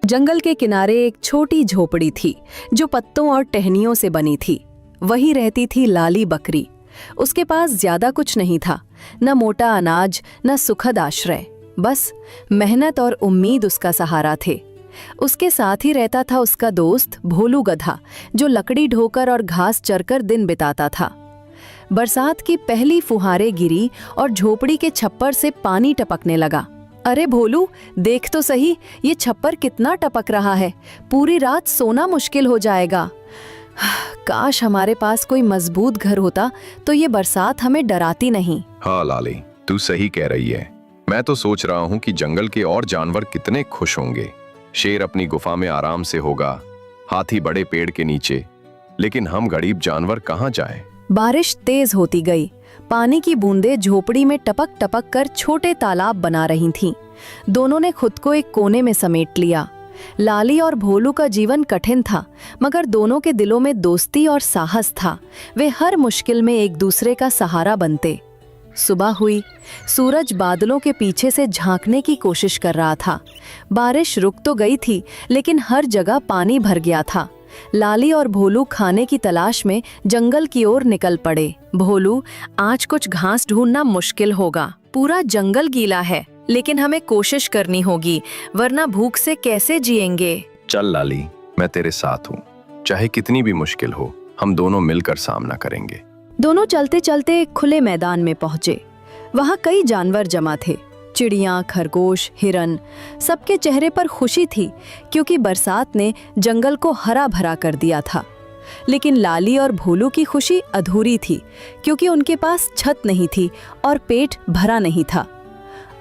जंगल के किनारे एक छोटी झोपड़ी थी जो पत्तों और टहनियों से बनी थी। वहीं रहती थी लाली बकरी। उसके पास ज्यादा कुछ नहीं था, न मोटा अनाज न सुखद आश्रय, बस मेहनत और उम्मीद उसका सहारा थे। उसके साथ ही रहता था उसका दोस्त भोलू गधा, जो लकड़ी ढोकर और घास चरकर दिन बिताता था। बरसात की पहली फुहारें गिरी और झोपड़ी के छप्पर से पानी टपकने लगा। अरे भोलू, देख तो सही, ये छप्पर कितना टपक रहा है। पूरी रात सोना मुश्किल हो जाएगा। काश हमारे पास कोई मजबूत घर होता तो ये बरसात हमें डराती नहीं। हाँ लाली, तू सही कह रही है। मैं तो सोच रहा हूँ कि जंगल के और जानवर कितने खुश होंगे। शेर अपनी गुफा में आराम से होगा, हाथी बड़े पेड़ के नीचे, लेकिन हम गरीब जानवर कहाँ जाएं? बारिश तेज होती गई। पानी की बूंदें झोपड़ी में टपक टपक कर छोटे तालाब बना रही थीं। दोनों ने खुद को एक कोने में समेट लिया। लाली और भोलू का जीवन कठिन था, मगर दोनों के दिलों में दोस्ती और साहस था। वे हर मुश्किल में एक दूसरे का सहारा बनते। सुबह हुई। सूरज बादलों के पीछे से झांकने की कोशिश कर रहा था। बारिश रुक तो गई थी, लेकिन हर जगह पानी भर गया था। लाली और भोलू खाने की तलाश में जंगल की ओर निकल पड़े। भोलू, आज कुछ घास ढूंढना मुश्किल होगा। पूरा जंगल गीला है, लेकिन हमें कोशिश करनी होगी, वरना भूख से कैसे जिएंगे। चल लाली, मैं तेरे साथ हूँ। चाहे कितनी भी मुश्किल हो, हम दोनों मिलकर सामना करेंगे। दोनों चलते चलते एक खुले मैदान में पहुंचे। वहां कई जानवर जमा थे। चिड़ियां, खरगोश, हिरन, सबके चेहरे पर खुशी थी, क्योंकि बरसात ने जंगल को हरा भरा कर दिया था। लेकिन लाली और भोलू की खुशी अधूरी थी, क्योंकि उनके पास छत नहीं थी और पेट भरा नहीं था।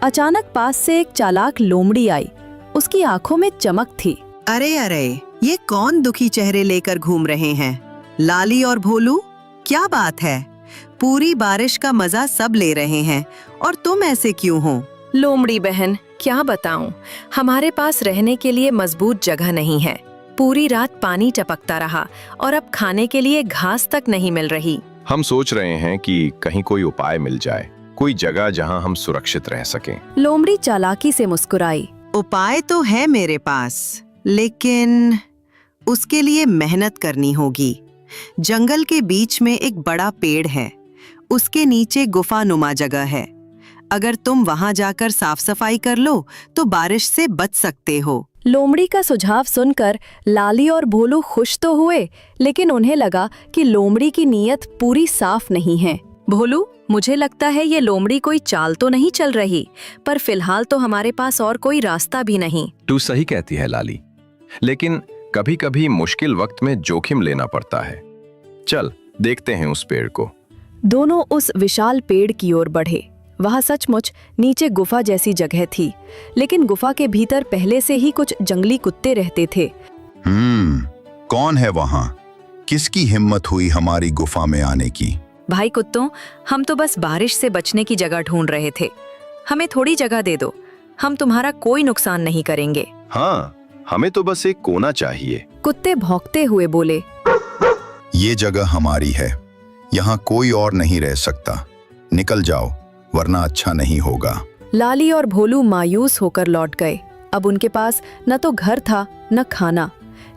अचानक पास से एक चालाक लोमड़ी आई। उसकी आंखों में चमक थी। अरे अरे, ये कौन दुखी चेहरे लेकर घूम रहे हैं? लाली और भोलू, क्या बात है? पूरी बारिश का मजा सब ले रहे हैं और तुम ऐसे क्यों हो? लोमड़ी बहन, क्या बताऊं, हमारे पास रहने के लिए मजबूत जगह नहीं है। पूरी रात पानी टपकता रहा और अब खाने के लिए घास तक नहीं मिल रही। हम सोच रहे हैं कि कहीं कोई उपाय मिल जाए, कोई जगह जहां हम सुरक्षित रह सकें। लोमड़ी चालाकी से मुस्कुराई। उपाय तो है मेरे पास, लेकिन उसके लिए मेहनत करनी होगी। जंगल के बीच में एक बड़ा पेड़ है, उसके नीचे गुफानुमा जगह है। अगर तुम वहां जाकर साफ सफाई कर लो तो बारिश से बच सकते हो। लोमड़ी का सुझाव सुनकर लाली और भोलू खुश तो हुए, लेकिन उन्हें लगा कि लोमड़ी की नीयत पूरी साफ नहीं है। भोलू, मुझे लगता है ये लोमड़ी कोई चाल तो नहीं चल रही, पर फिलहाल तो हमारे पास और कोई रास्ता भी नहीं। तू सही कहती है लाली, लेकिन कभी कभी मुश्किल वक्त में जोखिम लेना पड़ता है। चल देखते हैं उस पेड़ को। दोनों उस विशाल पेड़ की ओर बढ़े। वहां सचमुच नीचे गुफा जैसी जगह थी, लेकिन गुफा के भीतर पहले से ही कुछ जंगली कुत्ते रहते थे। कौन है वहां? किसकी हिम्मत हुई हमारी गुफा में आने की? भाई कुत्तों, हम तो बस बारिश से बचने की जगह ढूंढ रहे थे। हमें थोड़ी जगह दे दो, हम तुम्हारा कोई नुकसान नहीं करेंगे। हाँ, हमें तो बस एक कोना चाहिए। कुत्ते भौंकते हुए बोले। ये जगह हमारी है, यहाँ कोई और नहीं रह सकता। निकल जाओ, वरना अच्छा नहीं होगा। लाली और भोलू मायूस होकर लौट गए। अब उनके पास न तो घर था न खाना,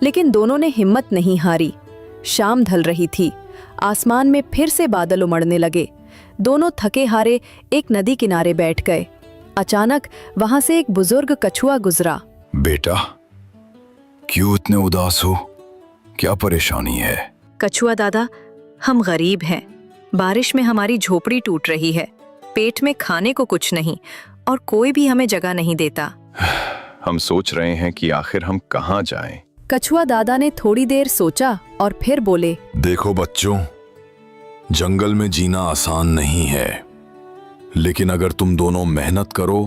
लेकिन दोनों ने हिम्मत नहीं हारी। शाम ढल रही थी। आसमान में फिर से बादल उमड़ने लगे। दोनों थके हारे एक नदी किनारे बैठ गए। अचानक वहां से एक बुजुर्ग कछुआ गुजरा। बेटा, क्यों इतने उदास हो? क्या परेशानी है? कछुआ दादा, हम गरीब हैं। बारिश में हमारी झोपड़ी टूट रही है। पेट में खाने को कुछ नहीं और कोई भी हमें जगह नहीं देता। हम सोच रहे हैं कि आखिर हम कहाँ जाएं? कछुआ दादा ने थोड़ी देर सोचा और फिर बोले। देखो बच्चों, जंगल में जीना आसान नहीं है, लेकिन अगर तुम दोनों मेहनत करो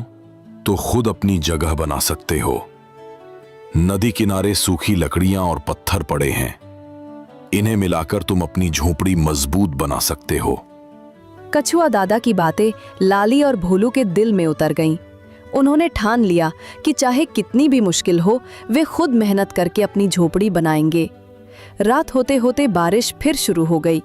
तो खुद अपनी जगह बना सकते हो। नदी किनारे सूखी लकड़ियां और पत्थर पड़े हैं, इन्हें मिलाकर तुम अपनी झोपड़ी मजबूत बना सकते हो। कछुआ दादा की बातें लाली और भोलू के दिल में उतर गईं। उन्होंने ठान लिया कि चाहे कितनी भी मुश्किल हो, वे खुद मेहनत करके अपनी झोपड़ी बनाएंगे। रात होते होते बारिश फिर शुरू हो गई।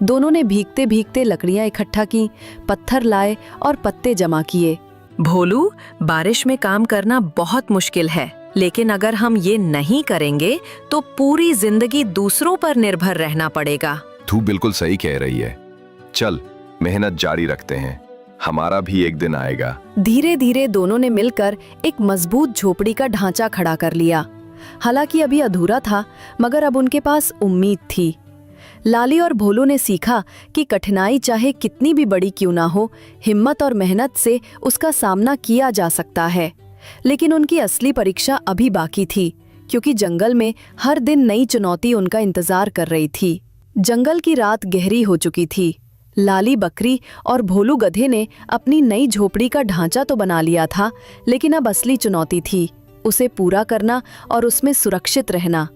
दोनों ने भीगते भीगते लकड़ियां इकट्ठा की, पत्थर लाए और पत्ते जमा किए। भोलू, बारिश में काम करना बहुत मुश्किल है, लेकिन अगर हम ये नहीं करेंगे तो पूरी जिंदगी दूसरों पर निर्भर रहना पड़ेगा। तू बिल्कुल सही कह रही है। चल, मेहनत जारी रखते हैं, हमारा भी एक दिन आएगा। धीरे धीरे दोनों ने मिलकर एक मजबूत झोपड़ी का ढांचा खड़ा कर लिया। हालांकि अभी अधूरा था, मगर अब उनके पास उम्मीद थी। लाली और भोलू ने सीखा कि कठिनाई चाहे कितनी भी बड़ी क्यों ना हो, हिम्मत और मेहनत से उसका सामना किया जा सकता है। लेकिन उनकी असली परीक्षा अभी बाकी थी, क्योंकि जंगल में हर दिन नई चुनौती उनका इंतजार कर रही थी। जंगल की रात गहरी हो चुकी थी। लाली बकरी और भोलू गधे ने अपनी नई झोपड़ी का ढांचा तो बना लिया था, लेकिन अब असली चुनौती थी उसे पूरा करना और उसमें सुरक्षित रहना।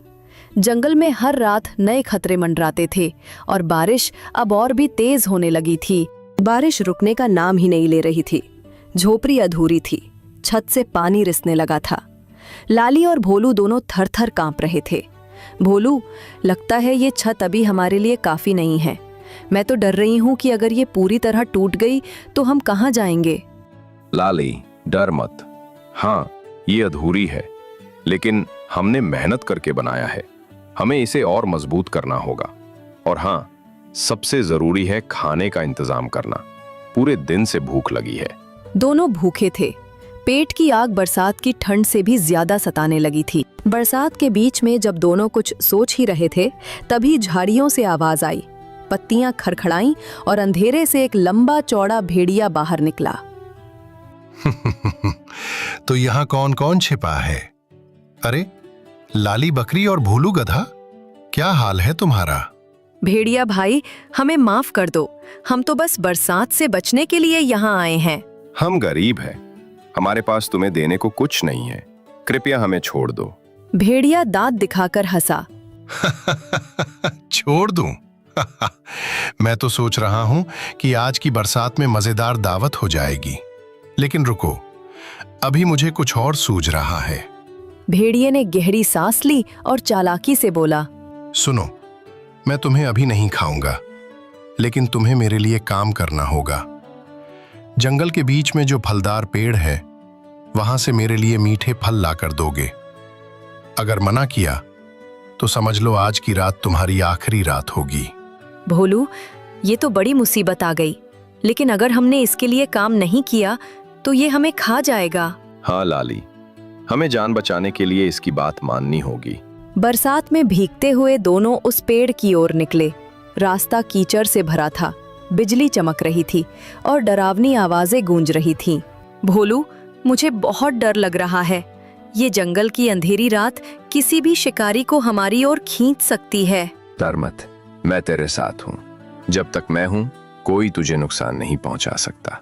जंगल में हर रात नए खतरे मंडराते थे और बारिश अब और भी तेज होने लगी थी। बारिश रुकने का नाम ही नहीं ले रही थी। झोपड़ी अधूरी थी, छत से पानी रिसने लगा था। लाली और भोलू दोनों थर-थर कांप रहे थे। भोलू, लगता है ये छत अभी हमारे लिए काफी नहीं है। मैं तो डर रही हूँ कि अगर ये पूरी तरह टूट गई तो हम कहाँ जाएंगे। लाली, डर मत। हाँ, ये अधूरी है, लेकिन हमने मेहनत करके बनाया है। हमें इसे और मजबूत करना होगा। और हाँ, सबसे जरूरी है खाने का इंतजाम करना। पूरे दिन से भूख लगी है। दोनों भूखे थे। पेट की आग बरसात की ठंड से भी ज्यादा सताने लगी थी। बरसात के बीच में जब दोनों कुछ सोच ही रहे थे, तभी झाड़ियों से आवाज आई। पत्तियां खड़खड़ाईं और अंधेरे से एक लंबा चौड़ा भेड़िया बाहर निकला। तो यहाँ कौन कौन छिपा है? अरे, लाली बकरी और भोलू गधा, क्या हाल है तुम्हारा? भेड़िया भाई, हमें माफ कर दो। हम तो बस बरसात से बचने के लिए यहाँ आए हैं। हम गरीब हैं, हमारे पास तुम्हें देने को कुछ नहीं है। कृपया हमें छोड़ दो। भेड़िया दांत दिखाकर हंसा। छोड़ दूं? मैं तो सोच रहा हूं कि आज की बरसात में मजेदार दावत हो जाएगी। लेकिन रुको, अभी मुझे कुछ और सूझ रहा है। भेड़िए ने गहरी सांस ली और चालाकी से बोला, सुनो, मैं तुम्हें अभी नहीं खाऊंगा, लेकिन तुम्हें मेरे लिए काम करना होगा। जंगल के बीच में जो फलदार पेड़ है, वहां से मेरे लिए मीठे फल लाकर दोगे। अगर मना किया तो समझ लो आज की रात तुम्हारी आखिरी रात होगी। भोलू, ये तो बड़ी मुसीबत आ गई, लेकिन अगर हमने इसके लिए काम नहीं किया तो ये हमें खा जाएगा। हाँ लाली, हमें जान बचाने के लिए इसकी बात माननी होगी। बरसात में भीगते हुए दोनों उस पेड़ की ओर निकले। रास्ता कीचड़ से भरा था, बिजली चमक रही थी और डरावनी आवाजें गूंज रही थीं। भोलू, मुझे बहुत डर लग रहा है। ये जंगल की अंधेरी रात किसी भी शिकारी को हमारी ओर खींच सकती है। डर मत, मैं तेरे साथ हूँ। जब तक मैं हूँ, कोई तुझे नुकसान नहीं पहुँचा सकता।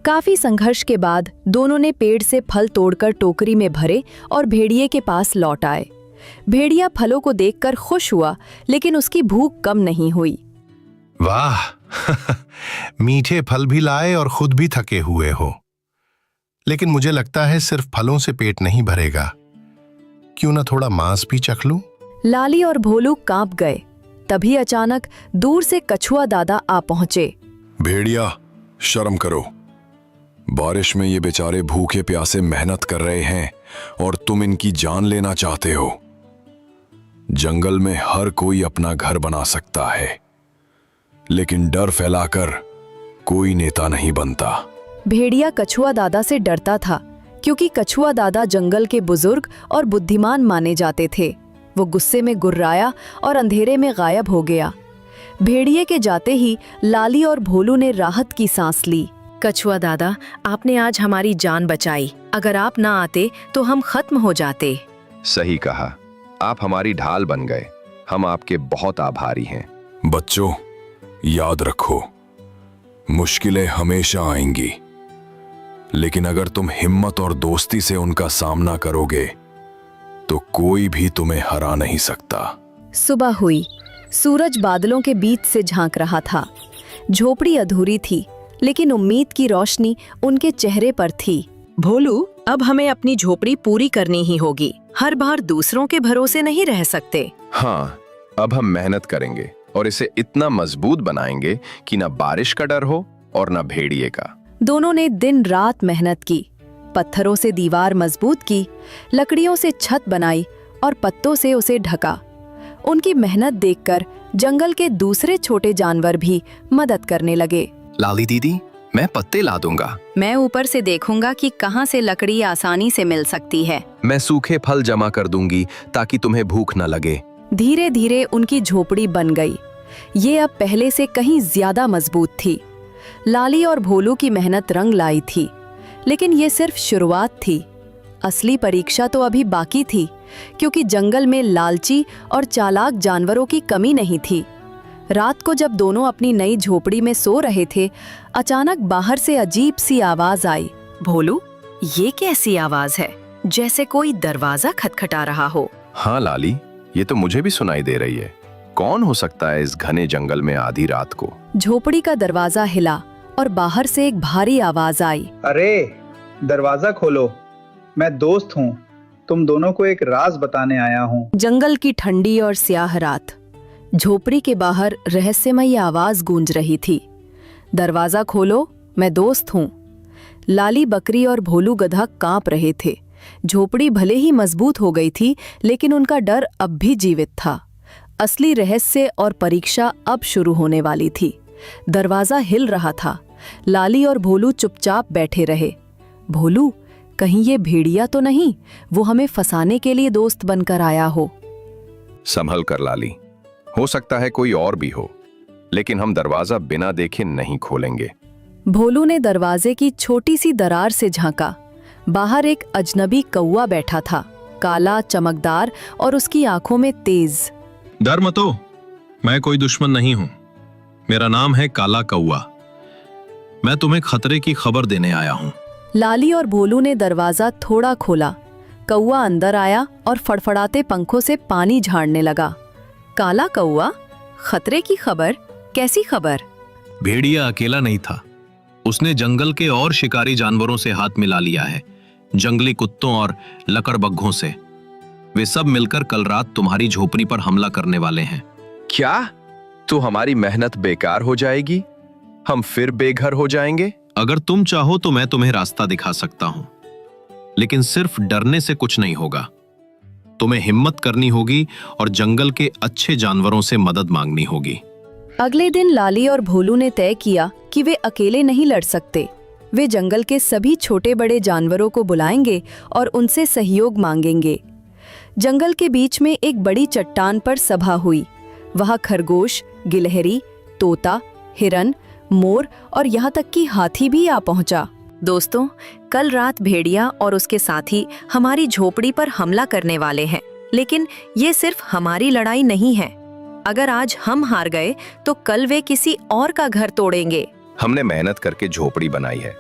काफी संघर्ष के बाद दोनों ने पेड़ से फल तोड़कर टोकरी में भरे और भेड़िए के पास लौट आए। भेड़िया फलों को देखकर खुश हुआ, लेकिन उसकी भूख कम नहीं हुई। वाह, मीठे फल भी लाए और खुद भी थके हुए हो। लेकिन मुझे लगता है सिर्फ फलों से पेट नहीं भरेगा। क्यों ना थोड़ा मांस भी चख लूं? लाली और भोलू कांप गए। तभी अचानक दूर से कछुआ दादा आ पहुंचे। भेड़िया, शर्म करो। बारिश में ये बेचारे भूखे प्यासे मेहनत कर रहे हैं और तुम इनकी जान लेना चाहते हो। जंगल में हर कोई अपना घर बना सकता है, लेकिन डर फैलाकर कोई नेता नहीं बनता। भेड़िया कछुआ दादा से डरता था, क्योंकि कछुआ दादा जंगल के बुजुर्ग और बुद्धिमान माने जाते थे। वो गुस्से में गुर्राया और अंधेरे में गायब हो गया। भेड़िए के जाते ही लाली और भोलू ने राहत की सांस ली। कछुआ दादा, आपने आज हमारी जान बचाई। अगर आप ना आते तो हम खत्म हो जाते। सही कहा, आप हमारी ढाल बन गए। हम आपके बहुत आभारी हैं। बच्चों, याद रखो, मुश्किलें हमेशा आएंगी, लेकिन अगर तुम हिम्मत और दोस्ती से उनका सामना करोगे तो कोई भी तुम्हें हरा नहीं सकता। सुबह हुई। सूरज बादलों के बीच से झांक रहा था। झोपड़ी अधूरी थी, लेकिन उम्मीद की रोशनी उनके चेहरे पर थी। भोलू, अब हमें अपनी झोपड़ी पूरी करनी ही होगी। हर बार दूसरों के भरोसे नहीं रह सकते। हाँ, अब हम मेहनत करेंगे और इसे इतना मजबूत बनाएंगे कि न बारिश का डर हो और न भेड़िए का। दोनों ने दिन रात मेहनत की, पत्थरों से दीवार मजबूत की, लकड़ियों से छत बनाई और पत्तों से उसे ढका। उनकी मेहनत देखकर जंगल के दूसरे छोटे जानवर भी मदद करने लगे। लाली दीदी, मैं पत्ते ला दूंगा। मैं ऊपर से देखूंगा कि कहाँ से लकड़ी आसानी से मिल सकती है। मैं सूखे फल जमा कर दूंगी ताकि तुम्हें भूख न लगे। धीरे धीरे उनकी झोपड़ी बन गई। ये अब पहले से कहीं ज्यादा मजबूत थी। लाली और भोलू की मेहनत रंग लाई थी, लेकिन ये सिर्फ शुरुआत थी। असली परीक्षा तो अभी बाकी थी, क्योंकि जंगल में लालची और चालाक जानवरों की कमी नहीं थी। रात को जब दोनों अपनी नई झोपड़ी में सो रहे थे, अचानक बाहर से अजीब सी आवाज आई। भोलू, ये कैसी आवाज है? जैसे कोई दरवाजा खटखटा रहा हो। हाँ लाली, ये तो मुझे भी सुनाई दे रही है। कौन हो सकता है इस घने जंगल में आधी रात को? झोपड़ी का दरवाजा हिला और बाहर से एक भारी आवाज आई। अरे दरवाजा खोलो, मैं दोस्त हूँ, तुम दोनों को एक राज बताने आया हूँ। जंगल की ठंडी और स्याह रात, झोपड़ी के बाहर रहस्यमयी आवाज गूंज रही थी। दरवाजा खोलो, मैं दोस्त हूँ। लाली बकरी और भोलू गधा कांप रहे थे। झोपड़ी भले ही मजबूत हो गई थी, लेकिन उनका डर अब भी जीवित था। असली रहस्य और परीक्षा अब शुरू होने वाली थी। दरवाजा हिल रहा था। लाली और भोलू चुपचाप बैठे रहे। भोलू, कहीं ये भेड़िया तो नहीं, वो हमें फंसाने के लिए दोस्त बनकर आया हो। संभल कर लाली, हो सकता है कोई और भी हो, लेकिन हम दरवाजा बिना देखे नहीं खोलेंगे। भोलू ने दरवाजे की छोटी सी दरार से झांका। बाहर एक अजनबी कौवा बैठा था, काला, चमकदार और उसकी आंखों में तेज। डर मत हो, मैं कोई दुश्मन नहीं हूं। मेरा नाम है काला कौवा। मैं तुम्हें खतरे की खबर देने आया हूं। लाली और भोलू ने दरवाजा थोड़ा खोला। कौवा अंदर आया और फड़फड़ाते पंखों से पानी झाड़ने लगा। काला कौवा, खतरे की खबर? कैसी खबर? भेड़िया अकेला नहीं था, उसने जंगल के और शिकारी जानवरों से हाथ मिला लिया है, जंगली कुत्तों और लकड़बग्घों से। वे सब मिलकर कल रात तुम्हारी झोपड़ी पर हमला करने वाले हैं। क्या? तो हमारी मेहनत बेकार हो जाएगी? हम फिर बेघर हो जाएंगे? अगर तुम चाहो तो मैं तुम्हें रास्ता दिखा सकता हूं, लेकिन सिर्फ डरने से कुछ नहीं होगा। तुम्हें हिम्मत करनी होगी और जंगल के अच्छे जानवरों से मदद मांगनी होगी। अगले दिन लाली और भोलू ने तय किया कि वे अकेले नहीं लड़ सकते। वे जंगल के सभी छोटे बड़े जानवरों को बुलाएंगे और उनसे सहयोग मांगेंगे। जंगल के बीच में एक बड़ी चट्टान पर सभा हुई। वहां खरगोश, गिलहरी, तोता, हिरन, मोर और यहाँ तक कि हाथी भी आ पहुंचा। दोस्तों, कल रात भेड़िया और उसके साथी हमारी झोपड़ी पर हमला करने वाले हैं, लेकिन ये सिर्फ हमारी लड़ाई नहीं है। अगर आज हम हार गए तो कल वे किसी और का घर तोड़ेंगे। हमने मेहनत करके झोपड़ी बनाई है,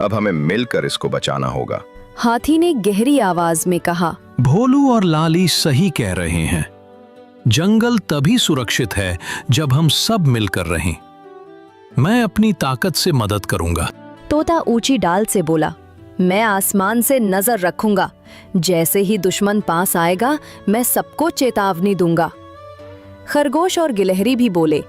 अब हमें मिलकर इसको बचाना होगा। हाथी ने गहरी आवाज में कहा। भोलू और लाली सही कह रहे हैं। जंगल तभी सुरक्षित है जब हम सब मिलकर रहें। मैं अपनी ताकत से मदद करूंगा। तोता ऊंची डाल से बोला, मैं आसमान से नजर रखूंगा। जैसे ही दुश्मन पास आएगा, मैं सबको चेतावनी दूंगा। खरगोश और गिलहरी भी बोले,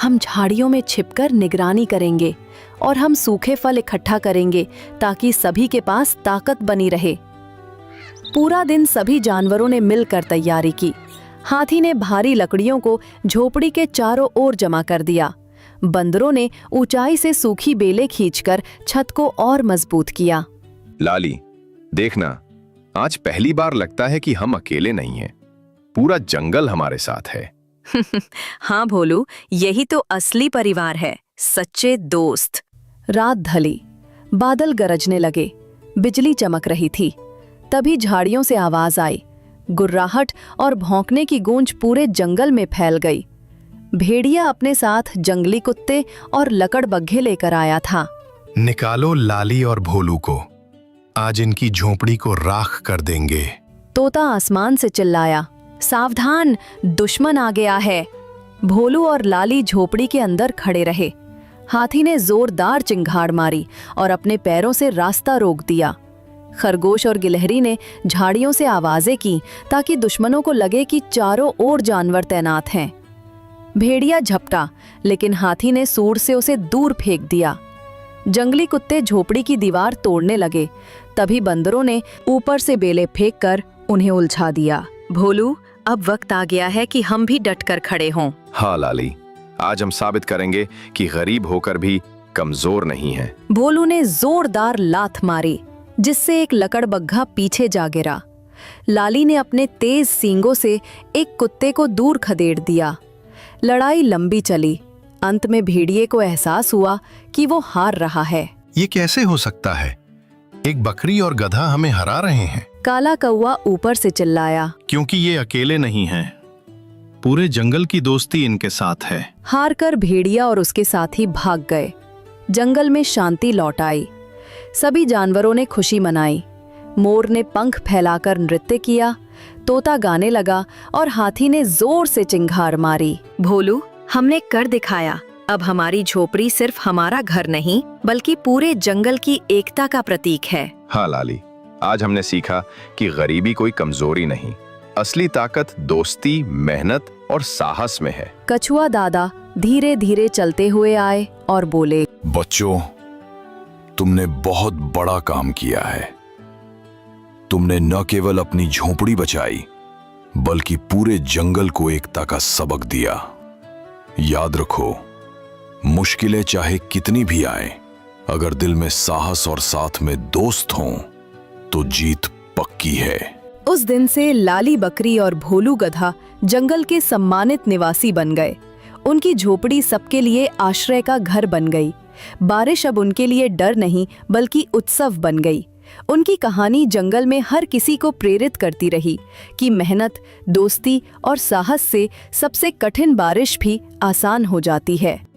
हम झाड़ियों में छिपकर निगरानी करेंगे और हम सूखे फल इकट्ठा करेंगे ताकि सभी के पास ताकत बनी रहे। पूरा दिन सभी जानवरों ने मिलकर तैयारी की। हाथी ने भारी लकड़ियों को झोपड़ी के चारों ओर जमा कर दिया। बंदरों ने ऊंचाई से सूखी बेलें खींचकर छत को और मजबूत किया। लाली, देखना, आज पहली बार लगता है कि हम अकेले नहीं हैं। पूरा जंगल हमारे साथ है। हाँ भोलू, यही तो असली परिवार है, सच्चे दोस्त। रात ढली, बादल गरजने लगे, बिजली चमक रही थी। तभी झाड़ियों से आवाज आई। गुर्राहट और भौंकने की गूंज पूरे जंगल में फैल गई। भेड़िया अपने साथ जंगली कुत्ते और लकड़बग्घे लेकर आया था। निकालो लाली और भोलू को, आज इनकी झोपड़ी को राख कर देंगे। तोता आसमान से चिल्लाया, सावधान, दुश्मन आ गया है। भोलू और लाली झोपड़ी के अंदर खड़े रहे। हाथी ने जोरदार चिंगाड़ मारी और अपने पैरों से रास्ता रोक दिया। खरगोश और गिलहरी ने झाड़ियों से आवाजें की ताकि दुश्मनों को लगे कि चारों ओर जानवर तैनात हैं। भेड़िया झपटा, लेकिन हाथी ने सूंड से उसे दूर फेंक दिया। जंगली कुत्ते झोपड़ी की दीवार तोड़ने लगे। तभी बंदरों ने ऊपर से बेले फेंक कर उन्हें उलझा दिया। भोलू, अब वक्त आ गया है कि हम भी डटकर खड़े हों। हाँ लाली, आज हम साबित करेंगे कि गरीब होकर भी कमजोर नहीं है। भोलू ने जोरदार लात मारी, जिससे एक लकड़बग्घा पीछे जा गिरा। लाली ने अपने तेज सींगों से एक कुत्ते को दूर खदेड़ दिया। लड़ाई लंबी चली। अंत में भेड़िए को एहसास हुआ कि वो हार रहा है। ये कैसे हो सकता है? एक बकरी और गधा हमें हरा रहे हैं। काला कौवा ऊपर से चिल्लाया। क्योंकि ये अकेले नहीं हैं, पूरे जंगल की दोस्ती इनके साथ है। हारकर भेड़िया और उसके साथी भाग गए। जंगल में शांति लौट आई। सभी जानवरों ने खुशी मनाई। मोर ने पंख फैलाकर नृत्य किया, तोता गाने लगा और हाथी ने जोर से चिंगार मारी। भोलू, हमने कर दिखाया। अब हमारी झोपड़ी सिर्फ हमारा घर नहीं, बल्कि पूरे जंगल की एकता का प्रतीक है। हाँ लाली, आज हमने सीखा कि गरीबी कोई कमजोरी नहीं, असली ताकत दोस्ती, मेहनत और साहस में है। कछुआ दादा धीरे धीरे चलते हुए आए और बोले, बच्चों, तुमने बहुत बड़ा काम किया है। तुमने न केवल अपनी झोपड़ी बचाई, बल्कि पूरे जंगल को एकता का सबक दिया। याद रखो, मुश्किलें चाहे कितनी भी आए, अगर दिल में साहस और साथ में दोस्त हों, तो जीत पक्की है। उस दिन से लाली बकरी और भोलू गधा जंगल के सम्मानित निवासी बन गए। उनकी झोपड़ी सबके लिए आश्रय का घर बन गई। बारिश अब उनके लिए डर नहीं, बल्कि उत्सव बन गई। उनकी कहानी जंगल में हर किसी को प्रेरित करती रही कि मेहनत, दोस्ती और साहस से सबसे कठिन बारिश भी आसान हो जाती है।